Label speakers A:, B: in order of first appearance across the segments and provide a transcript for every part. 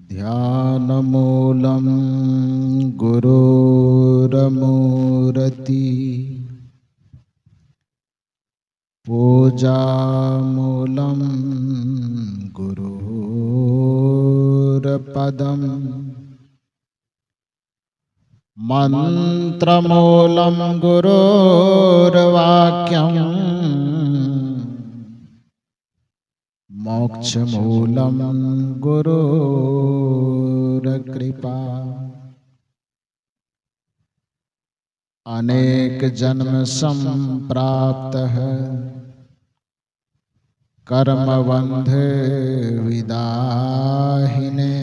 A: ध्यानमूलं गुरोरमूरति पूजामूलं गुरोरपदं मन्त्रमूलं गुरोर्वाक्यं मोक्षमूलं गुरोरकृपा। अनेक जन्म संप्राप्तः कर्मबंध विदाहिने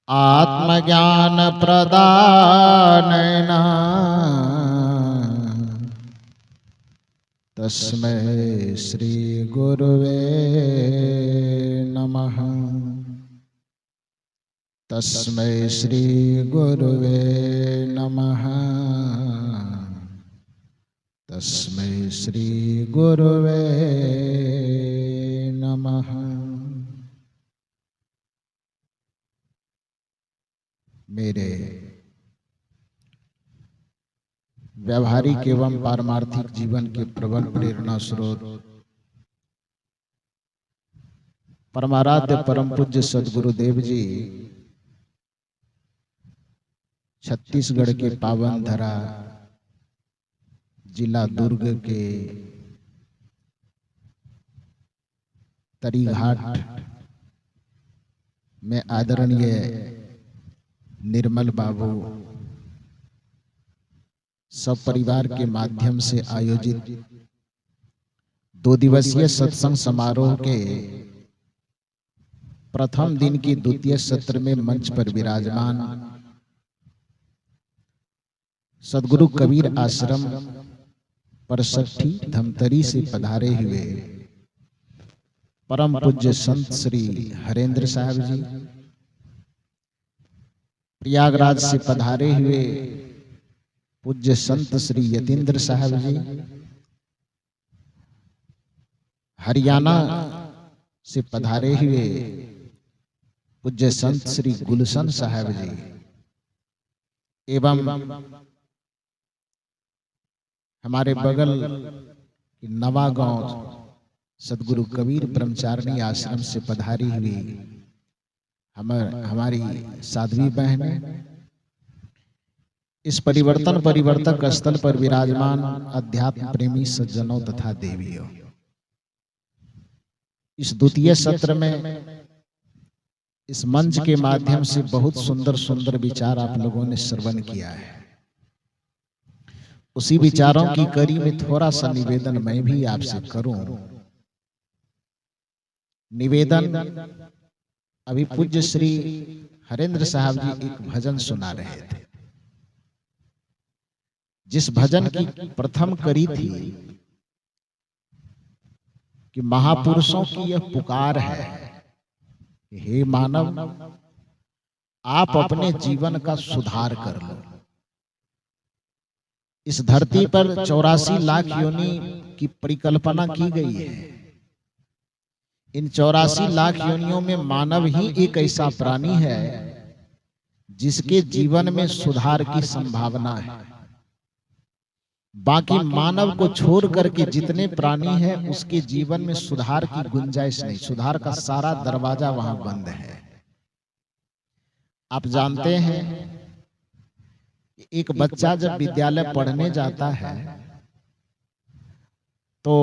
A: आत्मज्ञान प्रदानेन तस्मै श्री गुरुवे नमः। तस्मै श्री गुरुवे नमः। तस्मै श्री गुरुवे नमः। मेरे व्यावहारिक एवं पारमार्थिक जीवन के प्रबल प्रेरणा स्रोत परमाराध्य परम पूज्य सद्गुरुदेव जी छत्तीसगढ़ के पावन धरा जिला दुर्ग के तरीघाट में आदरणीय निर्मल बाबू सब परिवार के माध्यम से आयोजित 2 दिवसीय सत्संग समारोह के प्रथम दिन की द्वितीय सत्र में मंच पर विराजमान सद्गुरु कबीर आश्रम परसठी धमतरी से पधारे हुए परम पूज्य संत श्री हरेंद्र साहब जी, प्रयागराज से पधारे हुए पूज्य संत श्री यतीन्द्र साहब जी, हरियाणा से पधारे हुए पूज्य संत श्री गुलशन साहब जी एवं हमारे बगल नवागांव सद्गुरु कबीर ब्रह्मचारिणी आश्रम से पधारी हुई हमारी साध्वी बहनें, इस परिवर्तक स्थल पर विराजमान अध्यात्म प्रेमी सज्जनों तथा देवियों, इस द्वितीय सत्र में इस मंच के माध्यम से बहुत सुंदर सुंदर विचार आप लोगों ने श्रवण किया है। उसी विचारों की कड़ी में थोड़ा सा निवेदन मैं भी आपसे करूं। निवेदन, अभी पूज्य श्री हरेंद्र साहब जी एक भजन सुना रहे थे। जिस भजन की प्रथम कड़ी थी कि महापुरुषों की यह पुकार है, हे मानव आप अपने जीवन का सुधार कर लो। इस धरती पर 84 लाख योनि की परिकल्पना की गई है। इन 84 लाख योनियों में मानव ही एक ऐसा प्राणी है जिसके जीवन में सुधार की संभावना है। बाकी मानव को छोड़ करके जितने प्राणी हैं उसके जीवन में सुधार की गुंजाइश नहीं, सुधार का सारा दरवाजा वहां बंद है। आप जानते हैं एक बच्चा जब विद्यालय पढ़ने जाता है तो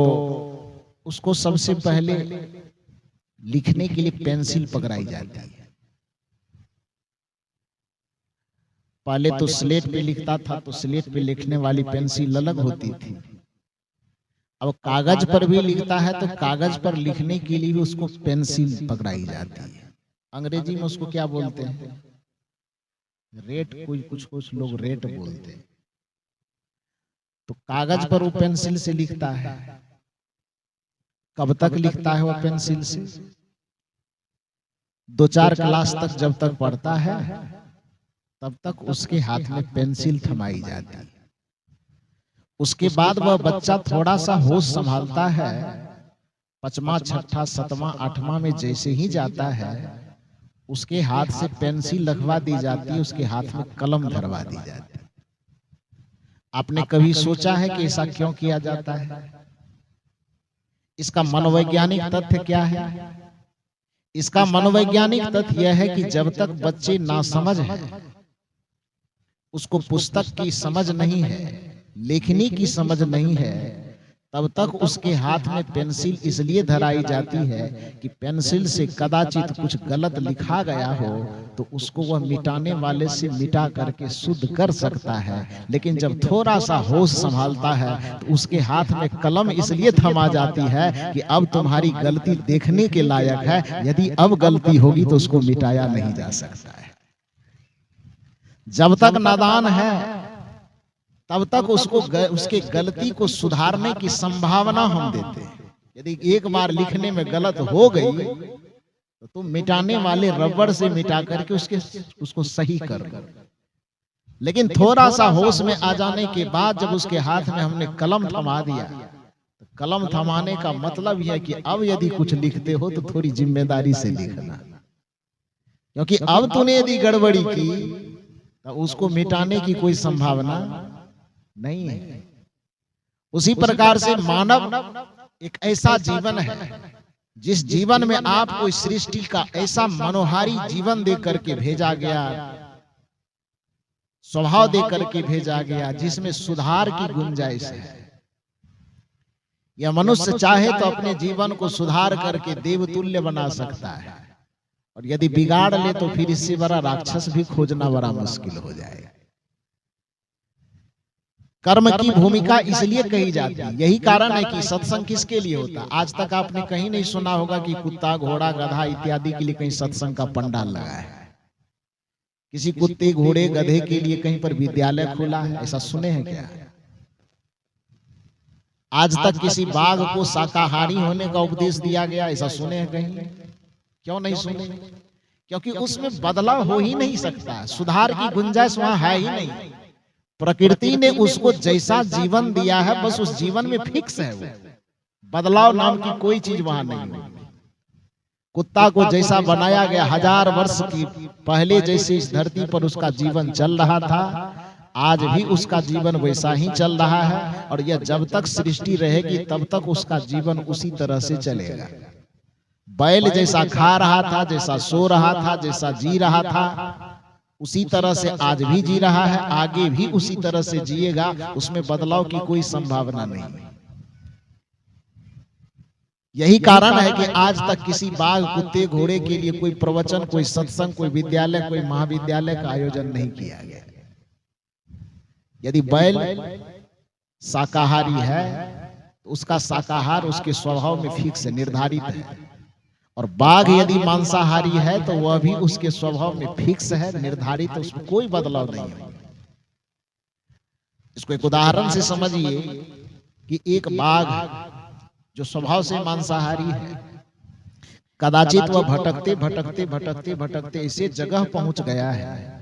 A: उसको सबसे पहले लिखने के लिए पेंसिल पकड़ाई जाती है। पहले तो स्लेट पे लिखता था तो स्लेट पे लिखने वाली पेंसिल अलग होती थी। अब कागज पर भी लिखता है तो कागज पर लिखने के लिए भी उसको पेंसिल पकड़ाई जाती है। अंग्रेजी में उसको क्या बोलते हैं? रेट, कुछ लोग रेट बोलते हैं। तो कागज पर वो पेंसिल से लिखता है। कब तक लिखता है वो पेंसिल से? 2-4 क्लास तक जब तक पढ़ता है तब तक उसके हाथ में पेंसिल थमाई जाती है। उसके बाद वह बच्चा थोड़ा सा होश संभालता है, 5वां 6ठा 7वां 8वां में जैसे ही जाता है उसके हाथ से पेंसिल लगवा दी जाती है, उसके हाथ में कलम धरवा दी जाती है। आपने कभी सोचा है कि ऐसा क्यों किया जाता है? इसका मनोवैज्ञानिक तथ्य क्या है? इसका मनोवैज्ञानिक तथ्य यह है कि जब तक बच्चे नासमझ है, उसको पुस्तक की समझ नहीं है, लेखनी की समझ नहीं है, तब तक उसके हाथ में पेंसिल इसलिए धराई जाती है कि पेंसिल से कदाचित कुछ गलत लिखा गया हो तो उसको वह मिटाने वाले से मिटा करके शुद्ध कर सकता है। लेकिन जब थोड़ा सा होश संभालता है तो उसके हाथ में कलम इसलिए थमा जाती है कि अब तुम्हारी गलती देखने के लायक है, यदि अब गलती होगी तो उसको मिटाया नहीं जा सकता है। जब तक नादान है तब तक उसको उसके गलती को सुधारने की संभावना हम देते हैं। यदि एक बार लिखने में गलत हो गई तो तुम मिटाने वाले रबड़ से मिटा करके उसको सही कर। लेकिन थोड़ा सा होश में आ जाने के बाद जब उसके हाथ में हमने कलम थमा दिया, तो कलम थमाने का मतलब यह है कि अब यदि कुछ लिखते हो तो थोड़ी जिम्मेदारी से लिखना, क्योंकि अब तूने यदि गड़बड़ी की तो उसको मिटाने की कोई संभावना नहीं है। उसी प्रकार से मानव एक ऐसा जीवन है जिस जीवन में आपको इस सृष्टि का ऐसा मनोहारी जीवन दे करके भेजा गया, स्वभाव दे करके भेजा गया जिसमें सुधार की गुंजाइश है। यह मनुष्य चाहे तो अपने जीवन को सुधार करके देवतुल्य बना सकता है, और यदि बिगाड़ ले तो फिर इससे बड़ा राक्षस भी खोजना बड़ा मुश्किल हो जाएगा। कर्म की भूमिका इसलिए कही जाती है, यही कारण है कि सत्संग किसके लिए होता है। आज तक आपने कहीं नहीं सुना होगा कि कुत्ता, घोड़ा, गधा इत्यादि के लिए कहीं सत्संग का पंडाल लगा है। किसी कुत्ते, घोड़े, गधे के लिए कहीं पर विद्यालय खुला है, ऐसा सुने हैं क्या? आज तक किसी बाघ को शाकाहारी होने का उपदेश दिया गया, ऐसा सुने हैं कहीं? क्यों नहीं सुने? क्योंकि उसमें बदलाव हो ही नहीं सकता, सुधार की गुंजाइश वहां है ही नहीं। प्रकृति ने उसको जैसा जीवन दिया है बस उस जीवन में फिक्स है, वो बदलाव नाम की कोई चीज वहां नहीं। कुत्ता को जैसा बनाया गया 1000 वर्ष की पहले जैसे इस धरती पर उसका जीवन चल रहा था, आज भी उसका जीवन वैसा ही चल रहा है, और यह जब तक सृष्टि रहेगी तब तक उसका जीवन उसी तरह से चलेगा। बैल जैसा खा रहा था, जैसा सो रहा था, जैसा जी रहा था, उसी तरह से आज भी जी रहा है, आगे भी उसी तरह से जिएगा, उसमें बदलाव की कोई संभावना नहीं। यही कारण है कि आज तक किसी बाघ, कुत्ते, घोड़े के लिए कोई प्रवचन, कोई सत्संग, कोई विद्यालय, कोई महाविद्यालय का आयोजन नहीं किया गया। यदि बैल शाकाहारी है तो उसका शाकाहार उसके स्वभाव में फिक्स है, निर्धारित है, और बाघ यदि मांसाहारी है तो वह भी उसके स्वभाव में फिक्स है, निर्धारित है, उसमें कोई बदलाव नहीं है। इसको एक उदाहरण से समझिए कि एक बाघ जो स्वभाव से मांसाहारी है, कदाचित वह भटकते भटकते भटकते भटकते ऐसे जगह पहुंच गया है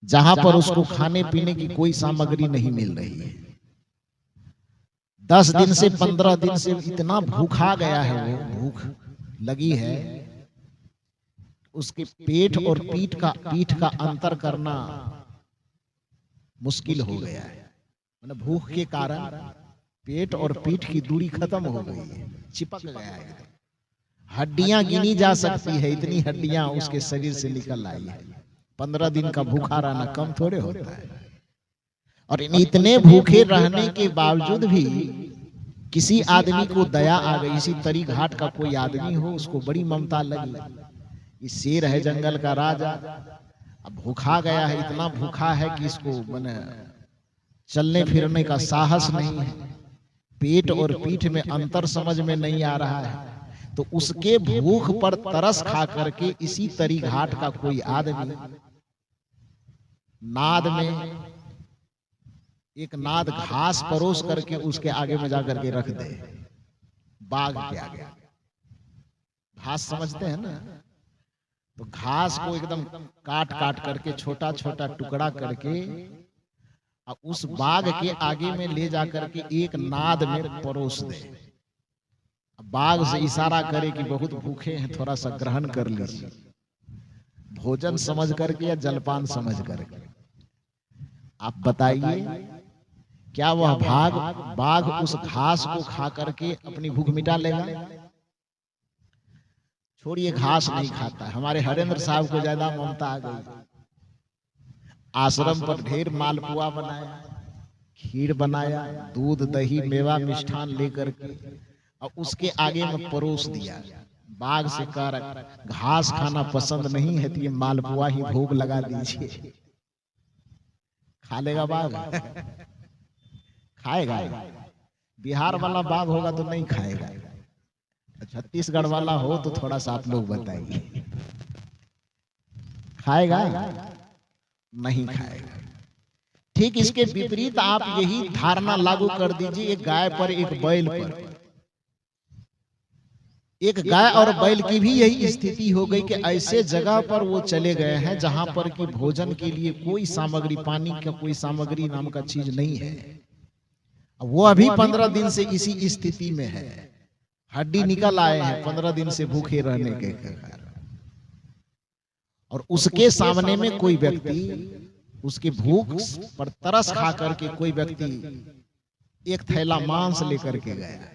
A: जहां पर उसको खाने पीने की कोई सामग्री नहीं मिल रही है। 10 दिन से 15 दिन से इतना भूखा गया है, वो भूख लगी है, उसके पेट और पीठ का अंतर करना मुश्किल हो गया है। मतलब भूख के कारण पेट और पीठ की दूरी खत्म हो गई है, चिपक गया है। हड्डियां गिनी जा सकती है, इतनी हड्डियां उसके शरीर से निकल आई है। 15 दिन का भूखा रहना कम थोड़े होता है। और इतने भूखे रहने के बावजूद भी किसी आदमी को दया आ गई, इसी तरी घाट का कोई आदमी हो, उसको बड़ी ममता लगी। ये शेर है जंगल का राजा, अब भूखा गया है, इतना भूखा है कि इसको माने चलने फिरने का साहस नहीं है, पेट और पीठ में अंतर समझ में नहीं आ रहा है, तो उसके भूख पर तरस खा करके इसी तरी घाट का कोई आदमी नाद में एक नाद घास परोस करके उसके आगे में जाकर के रख दे, बाघ के आगे। घास समझते हैं ना, तो घास को एकदम काट काट करके छोटा छोटा टुकड़ा करके उस बाघ के आगे में ले जाकर के एक नाद में परोस दे। बाघ से इशारा करे कि बहुत भूखे हैं, थोड़ा सा ग्रहण कर लीजिए, भोजन समझ करके या जलपान समझ करके। आप बताइए, क्या वह बाघ उस घास को खा करके अपनी भूख मिटा लेगा? छोड़िए, घास नहीं खाता। हमारे हरेंद्र साहब को ज्यादा ममता आ गई, आश्रम पर ढेर मालपुआ बनाया, खीर बनाया, दूध दही मेवा मिष्ठान लेकर के, और उसके आगे में परोस दिया। बाघ से कह घास खाना पसंद नहीं है तो ये मालपुआ ही भोग लगा दीजिए। खा लेगा बाघ? खाएगा? बिहार वाला बाघ होगा तो नहीं खाएगा, छत्तीसगढ़ वाला हो तो थोड़ा सा आप लोग बताइए, खाएगा? नहीं खाएगा। ठीक इसके विपरीत आप यही धारणा लागू कर दीजिए एक गाय पर, एक बैल पर। एक गाय और बैल की भी यही स्थिति हो गई कि ऐसे जगह पर वो चले गए हैं जहां पर कि भोजन के लिए कोई सामग्री, पानी का कोई सामग्री नाम का चीज नहीं है। वो अभी 15 दिन से इसी स्थिति में है, हड्डी निकल आए हैं 15 दिन से भूखे रहने के कारण। और उसके सामने में कोई व्यक्ति उसकी भूख पर तरस खा करके कोई व्यक्ति एक थैला मांस लेकर के गया,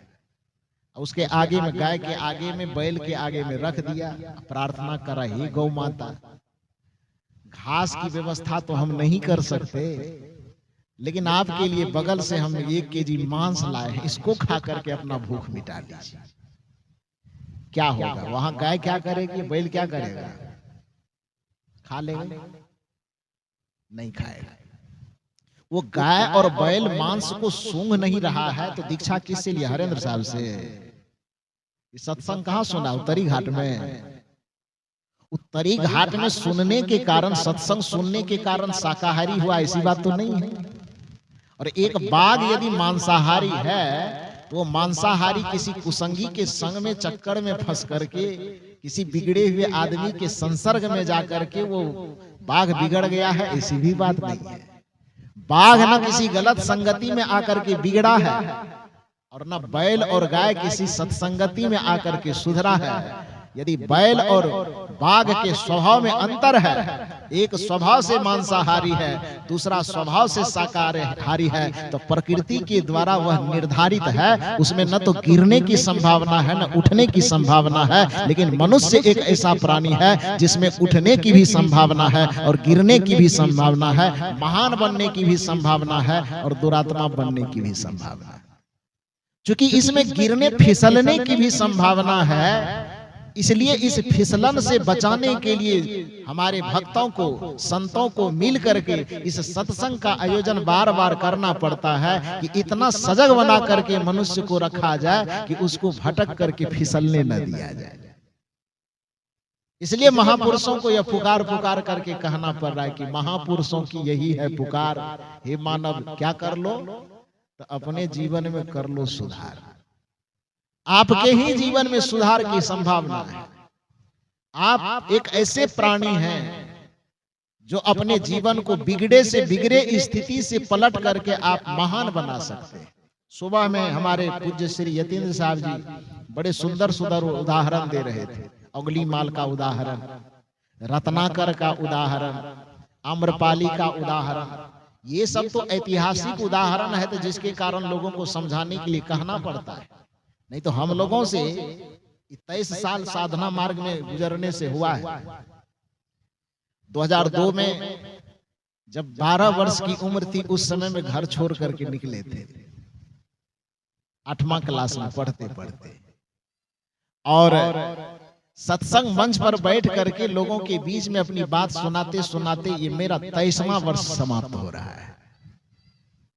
A: उसके आगे में, गाय के आगे में, बैल के आगे में रख दिया, प्रार्थना करा, हे गौ माता, घास की व्यवस्था तो हम नहीं कर सकते, लेकिन आपके लिए बगल से हम 1 केजी मांस लाए हैं, इसको खा करके अपना भूख मिटा लीजिए। क्या होगा वहां? गाय क्या करेगी, बैल क्या करेगा? खा लेगा? नहीं खाएगा। वो गाय और बैल मांस को सूंघ नहीं रहा है तो दीक्षा किससे लिया? हरेंद्र साहब से। सत्संग कहाँ सुना? उत्तरी घाट में। उत्तरी घाट में सुनने के कारण, सत्संग सुनने के कारण शाकाहारी हुआ, ऐसी बात तो नहीं है। और एक बाघ यदि मांसाहारी है तो मांसाहारी किसी कुसंगी के संग में, चक्कर में फंस करके, किसी बिगड़े हुए आदमी के संसर्ग में जाकर के वो बाघ बिगड़ गया है, ऐसी भी बात नहीं है। बाघ न किसी गलत संगति में आकर के बिगड़ा है, और न बैल और गाय किसी सत्संगति में आकर के सुधरा है। यदि बैल और बाघ के स्वभाव में अंतर है, एक स्वभाव से मांसाहारी है, दूसरा स्वभाव से शाकाहारी है, तो प्रकृति के द्वारा वह निर्धारित है, उसमें न तो गिरने की संभावना है न उठने की संभावना है। लेकिन मनुष्य एक ऐसा प्राणी है जिसमें उठने की भी संभावना है और गिरने की भी संभावना है, महान बनने की भी संभावना है और दुरात्मा बनने की भी संभावना है। क्योंकि इसमें गिरने फिसलने की भी संभावना है, इसलिए इस फिसलन से बचाने के लिए हमारे भक्तों को, संतों को मिल करके इस सत्संग का आयोजन बार बार करना पड़ता है कि इतना सजग बना करके मनुष्य को रखा जाए कि उसको भटक करके फिसलने न दिया जाए। इसलिए महापुरुषों को यह पुकार पुकार करके कहना पड़ रहा है कि महापुरुषों की यही है पुकार, हे मानव क्या कर लो? तो अपने जीवन में कर लो सुधार। आपके ही जीवन में सुधार की संभावना है। आप एक ऐसे प्राणी हैं जो अपने जीवन को बिगड़े से बिगड़े स्थिति से पलट करके आप महान बना सकते हैं। सुबह में हमारे पूज्य श्री यतीन्द्र साहब जी बड़े सुंदर सुंदर उदाहरण दे रहे थे। अगली माल का उदाहरण, रत्नाकर का उदाहरण, आम्रपाली का उदाहरण, ये सब तो ऐतिहासिक उदाहरण है, तो जिसके कारण लोगों को समझाने के लिए कहना पड़ता है। नहीं तो हम लोगों से 23 साल साधना मार्ग में गुजरने से हुआ है। 2002 में जब 12 वर्ष की उम्र थी, उस समय में घर छोड़ करके निकले थे, 8वां क्लास में पढ़ते पढ़ते, और सत्संग मंच पर बैठ करके लोगों के बीच में अपनी बात सुनाते सुनाते ये मेरा 23वां वर्ष समाप्त हो रहा है।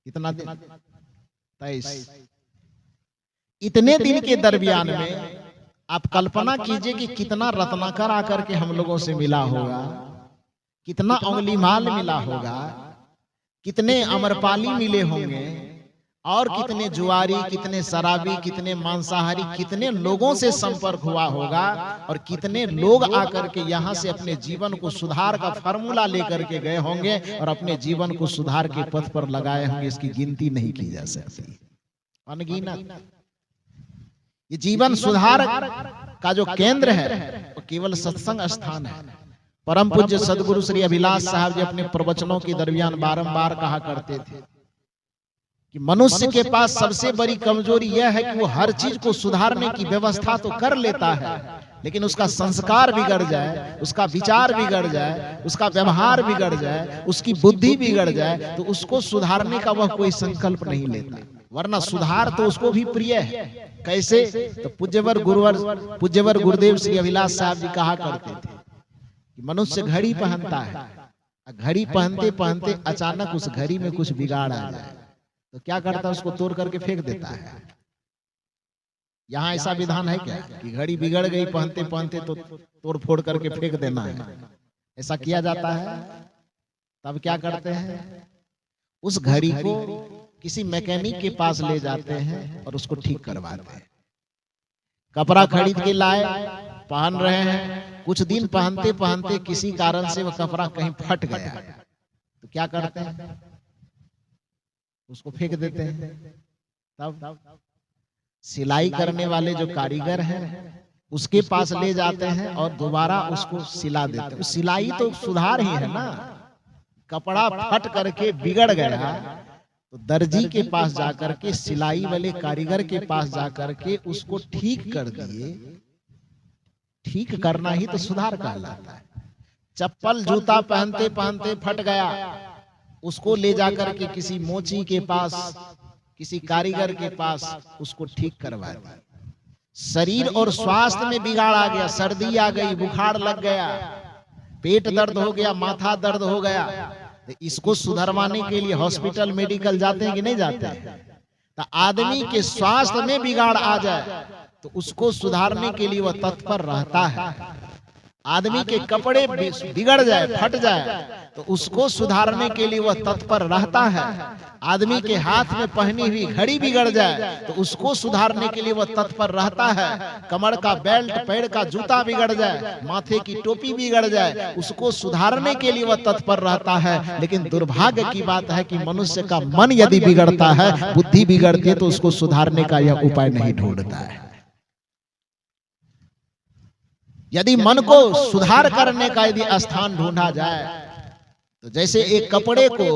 A: कितना दिन? 23। इतने दिन के दरमियान में आप कल्पना कीजिए कि कितना रत्नाकर आकर के हम लोगों से मिला होगा, कितना अंगुलीमाल मिला होगा, कितने अमरपाली मिले होंगे, और कितने जुआरी, कितने शराबी, कितने मांसाहारी, कितने लोगों से संपर्क हुआ होगा, और कितने लोग आकर के यहाँ से अपने जीवन को सुधार का फार्मूला लेकर के गए होंगे और अपने जीवन को सुधार के पथ पर लगाए होंगे। इसकी गिनती नहीं की जा सकती, अनगिनत। ये जीवन सुधार का जो केंद्र है वो केवल सत्संग स्थान है। परम पूज्य सदगुरु श्री अभिलाष साहब जी अपने प्रवचनों के दरमियान बारंबार कहा करते थे कि मनुष्य के पास सबसे बड़ी कमजोरी यह है कि वो हर चीज को सुधारने की व्यवस्था तो कर लेता है, लेकिन उसका संस्कार बिगड़ जाए, उसका विचार बिगड़ जाए, उसका व्यवहार बिगड़ जाए, उसकी बुद्धि बिगड़ जाए तो उसको सुधारने का वह कोई संकल्प नहीं लेता। वरना सुधार तो उसको भी प्रिय है। कैसे? तो पूज्यवर गुरुदेव श्री अभिलाष साहब जी कहा करते थे कि मनुष्य घड़ी पहनता है, घड़ी पहनते पहनते अचानक उस घड़ी में कुछ बिगाड़ आ जाए तो क्या करता है? उसको तोड़ करके फेंक देता है। यहाँ ऐसा विधान है क्या कि घड़ी बिगड़ गई पहनते पहनते तो तोड़ फोड़ करके फेंक देना है? ऐसा किया जाता है? तब क्या करते हैं? उस घड़ी को किसी मैकेनिक के पास ले जाते हैं और उसको ठीक करवाते हैं। कपड़ा खरीद के लाए, पहन रहे हैं, कुछ दिन पहनते पहनते किसी कारण से वह कपड़ा कहीं फट गया तो क्या करते हैं? उसको फेंक देते हैं। तब सिलाई करने वाले जो कारीगर हैं उसके पास ले जाते हैं और दोबारा उसको सिला देते हैं। सिलाई तो सुधार ही है ना। कपड़ा फट करके बिगड़ गया तो दर्जी के पास जाकर के, सिलाई वाले कारीगर के पास जाकर के उसको ठीक कर दिए। ठीक करना ही तो सुधार कहलाता है। चप्पल जूता पहनते पहनते फट गया, उसको ले जाकर के किसी मोची के पास, किसी कारीगर के पास उसको ठीक करवा दिया। शरीर और स्वास्थ्य में बिगाड़ आ गया, सर्दी आ गई, बुखार लग गया, पेट दर्द हो गया, माथा दर्द हो गया, तो इसको सुधरवाने के लिए हॉस्पिटल मेडिकल जाते हैं कि नहीं जाते हैं? तो आदमी के स्वास्थ्य में बिगाड़ आ जाए तो उसको सुधारने के लिए वह तत्पर रहता है। आदमी के कपड़े बिगड़ जाए, फट जाए तो उसको सुधारने के लिए वह तत्पर रहता है। आदमी के हाथ में पहनी हुई घड़ी बिगड़ जाए तो उसको सुधारने के लिए वह तत्पर रहता है। कमर का बेल्ट, पैर का जूता बिगड़ जाए, माथे की टोपी बिगड़ जाए, उसको सुधारने के लिए वह तत्पर रहता है। लेकिन दुर्भाग्य की बात है कि मनुष्य का मन यदि बिगड़ता है, बुद्धि बिगड़ती है, तो उसको सुधारने का यह उपाय नहीं ढूंढता है। यदि मन को सुधार करने का यदि स्थान ढूंढा जाए तो जैसे एक कपड़े को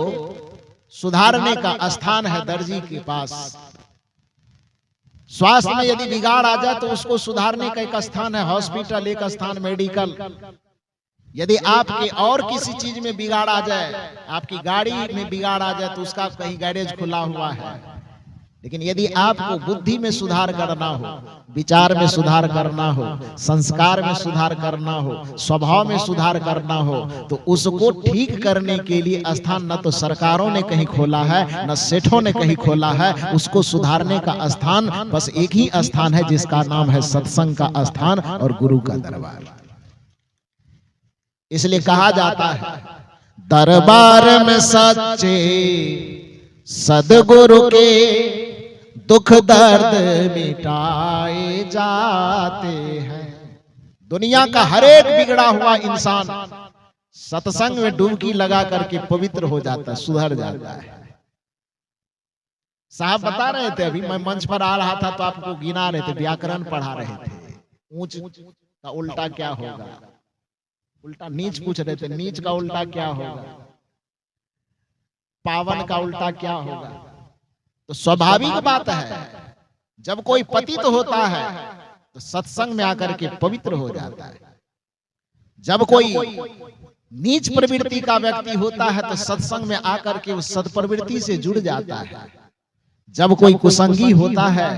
A: सुधारने का स्थान है दर्जी के पास, स्वास्थ्य में यदि बिगाड़ आ जाए तो उसको सुधारने का एक स्थान है हॉस्पिटल, एक स्थान मेडिकल। यदि आपके और किसी चीज में बिगाड़ आ जाए, आपकी गाड़ी में बिगाड़ आ जाए तो उसका कहीं गैरेज खुला हुआ है। लेकिन यदि आपको बुद्धि में सुधार करना हो, विचार में सुधार करना हो, संस्कार में सुधार करना हो, स्वभाव में सुधार करना हो, तो उसको ठीक करने के लिए स्थान न तो सरकारों ने कहीं खोला है, न सेठों ने कहीं खोला है। उसको सुधारने का स्थान बस एक ही स्थान है, जिसका नाम है सत्संग का स्थान और गुरु का दरबार। इसलिए कहा जाता है दरबार में सच्चे सदगुरु के दुख दर्द मिटाए जाते हैं। दुनिया का हर एक बिगड़ा हुआ इंसान सत्संग में डुबकी लगा करके पवित्र हो जाता है, सुधर जाता है। साहब बता रहे थे, अभी मैं मंच पर आ रहा था तो आपको गिना रहे थे, व्याकरण पढ़ा रहे थे। ऊंच का उल्टा क्या होगा? उल्टा नीच पूछ रहे थे, नीच का उल्टा क्या होगा? पावन का उल्टा क्या होगा? तो स्वाभाविक बात है, जब कोई पतित होता है तो सत्संग में आकर के पवित्र हो जाता है। जब कोई नीच प्रवृत्ति का व्यक्ति होता है तो सत्संग में आकर के उस सत्प्रवृत्ति से जुड़ जाता है। जब कोई कुसंगी होता है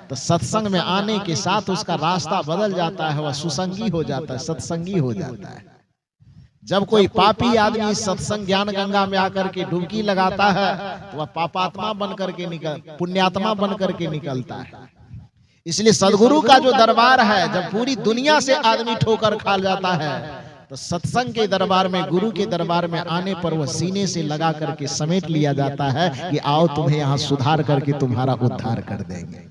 A: तो सत्संग में आने के साथ उसका रास्ता बदल जाता है, वह सुसंगी हो जाता है, सत्संगी हो जाता है। जब कोई पापी आदमी सत्संग ज्ञान गंगा में आकर के डुबकी लगाता है तो वह पापात्मा बन करके पुण्यात्मा बन करके निकलता है। इसलिए सदगुरु का जो दरबार है, जब पूरी दुनिया से आदमी ठोकर खा जाता है तो सत्संग के दरबार में, गुरु के दरबार में आने पर वह सीने से लगा करके समेट लिया जाता है कि आओ तुम्हें यहाँ सुधार करके तुम्हारा उद्धार कर देंगे।